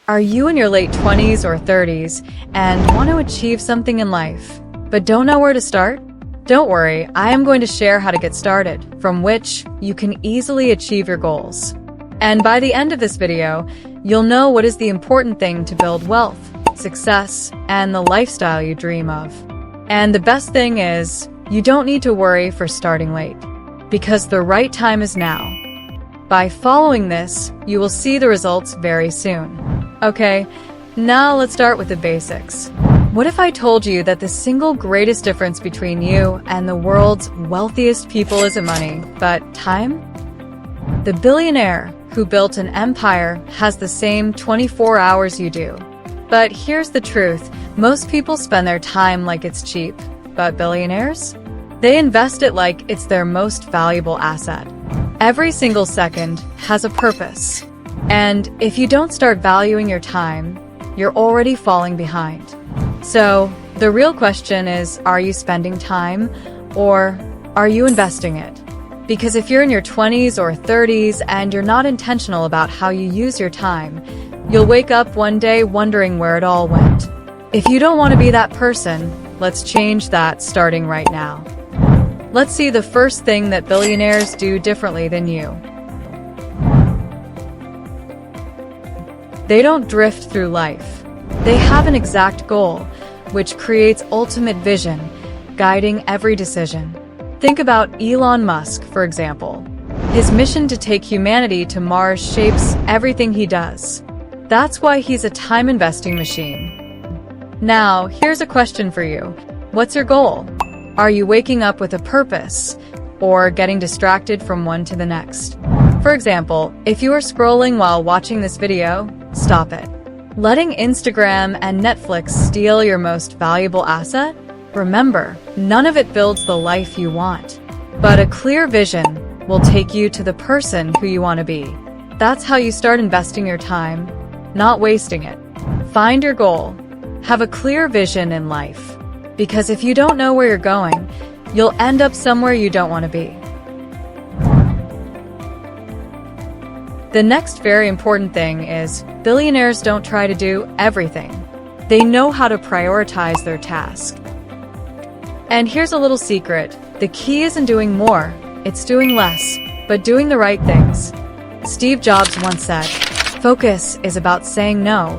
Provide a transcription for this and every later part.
Are you in your late 20s or 30s and want to achieve something in life, but don't know where to start? Don't worry, I am going to share how to get started, from which you can easily achieve your goals. And by the end of this video, you'll know what is the important thing to build wealth, success, and the lifestyle you dream of. And the best thing is, you don't need to worry for starting late, because the right time is now. By following this, you will see the results very soon. Okay, now let's start with the basics. What if I told you that the single greatest difference between you and the world's wealthiest people isn't money, but time? The billionaire who built an empire has the same 24 hours you do. But here's the truth, most people spend their time like it's cheap, but billionaires? They invest it like it's their most valuable asset. Every single second has a purpose. And if you don't start valuing your time, you're already falling behind. So, the real question is, are you spending time or are you investing it? Because if you're in your 20s or 30s and you're not intentional about how you use your time, you'll wake up one day wondering where it all went. If you don't want to be that person, let's change that starting right now. Let's see the first thing that billionaires do differently than you. They don't drift through life. They have an exact goal, which creates ultimate vision, guiding every decision. Think about Elon Musk, for example. His mission to take humanity to Mars shapes everything he does. That's why he's a time investing machine. Now, here's a question for you. What's your goal? Are you waking up with a purpose or getting distracted from one to the next? For example, if you are scrolling while watching this video, stop it. Letting Instagram and Netflix steal your most valuable asset? Remember, none of it builds the life you want. But a clear vision will take you to the person who you want to be. That's how you start investing your time, not wasting it. Find your goal. Have a clear vision in life. Because if you don't know where you're going, you'll end up somewhere you don't want to be. The next very important thing is, billionaires don't try to do everything. They know how to prioritize their task. And here's a little secret. The key isn't doing more, it's doing less, but doing the right things. Steve Jobs once said, "Focus is about saying no."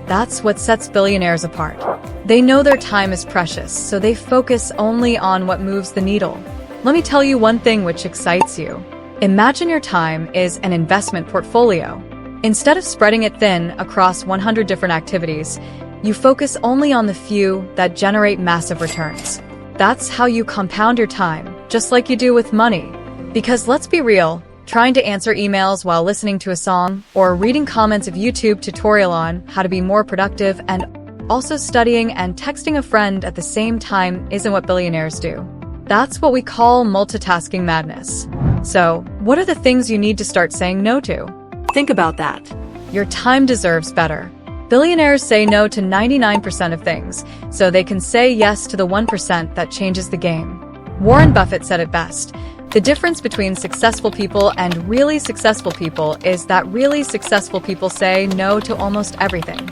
That's what sets billionaires apart. They know their time is precious, so they focus only on what moves the needle. Let me tell you one thing which excites you. Imagine your time is an investment portfolio. Instead of spreading it thin across 100 different activities, you focus only on the few that generate massive returns. That's how you compound your time, just like you do with money. Because let's be real, trying to answer emails while listening to a song, or reading comments of YouTube tutorial on how to be more productive and also studying and texting a friend at the same time isn't what billionaires do. That's what we call multitasking madness. So, what are the things you need to start saying no to? Think about that. Your time deserves better. Billionaires say no to 99% of things, so they can say yes to the 1% that changes the game. Warren Buffett said it best. The difference between successful people and really successful people is that really successful people say no to almost everything.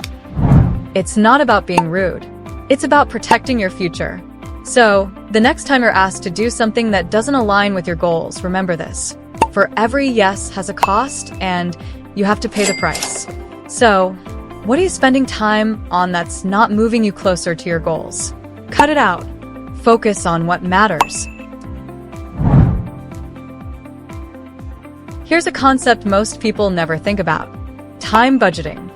It's not about being rude. It's about protecting your future. So, the next time you're asked to do something that doesn't align with your goals, remember this. For every yes has a cost, and you have to pay the price. So, what are you spending time on that's not moving you closer to your goals? Cut it out. Focus on what matters. Here's a concept most people never think about. Time budgeting.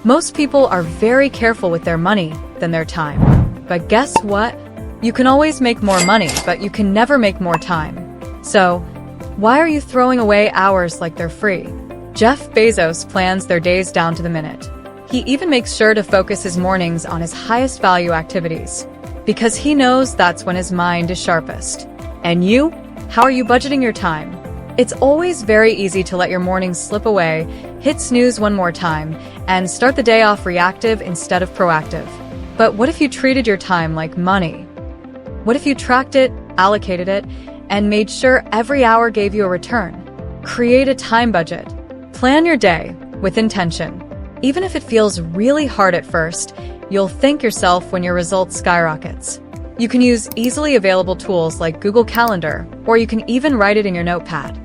Most people are very careful with their money than their time. But guess what? You can always make more money, but you can never make more time. So, why are you throwing away hours like they're free? Jeff Bezos plans their days down to the minute. He even makes sure to focus his mornings on his highest value activities, because he knows that's when his mind is sharpest. And you? How are you budgeting your time? It's always very easy to let your mornings slip away, hit snooze one more time, and start the day off reactive instead of proactive. But what if you treated your time like money? What if you tracked it, allocated it, and made sure every hour gave you a return? Create a time budget. Plan your day with intention. Even if it feels really hard at first, you'll thank yourself when your results skyrockets. You can use easily available tools like Google Calendar, or you can even write it in your notepad.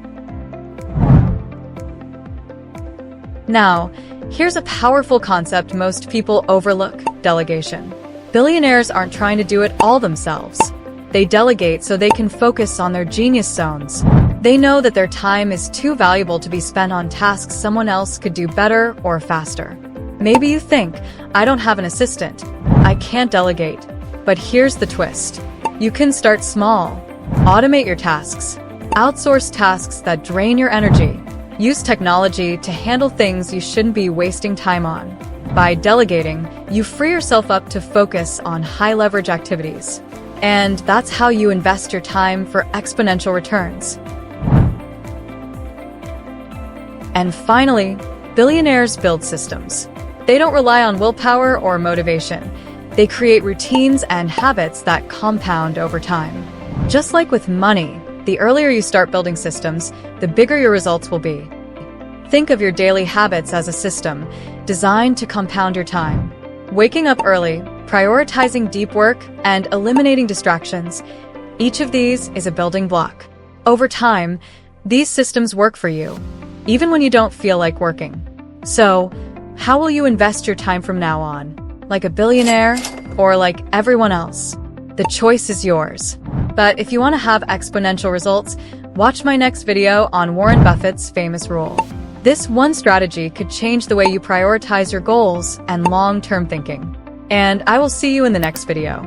Now, here's a powerful concept most people overlook: delegation. Billionaires aren't trying to do it all themselves. They delegate so they can focus on their genius zones. They know that their time is too valuable to be spent on tasks someone else could do better or faster. Maybe you think, I don't have an assistant, I can't delegate. But here's the twist. You can start small. Automate your tasks. Outsource tasks that drain your energy. Use technology to handle things you shouldn't be wasting time on. By delegating, you free yourself up to focus on high-leverage activities. And that's how you invest your time for exponential returns. And finally, billionaires build systems. They don't rely on willpower or motivation. They create routines and habits that compound over time. Just like with money, the earlier you start building systems, the bigger your results will be. Think of your daily habits as a system designed to compound your time. Waking up early, prioritizing deep work, and eliminating distractions. Each of these is a building block. Over time, these systems work for you, even when you don't feel like working. So, how will you invest your time from now on? Like a billionaire or like everyone else? The choice is yours. But if you want to have exponential results, watch my next video on Warren Buffett's famous rule. This one strategy could change the way you prioritize your goals and long-term thinking. And I will see you in the next video.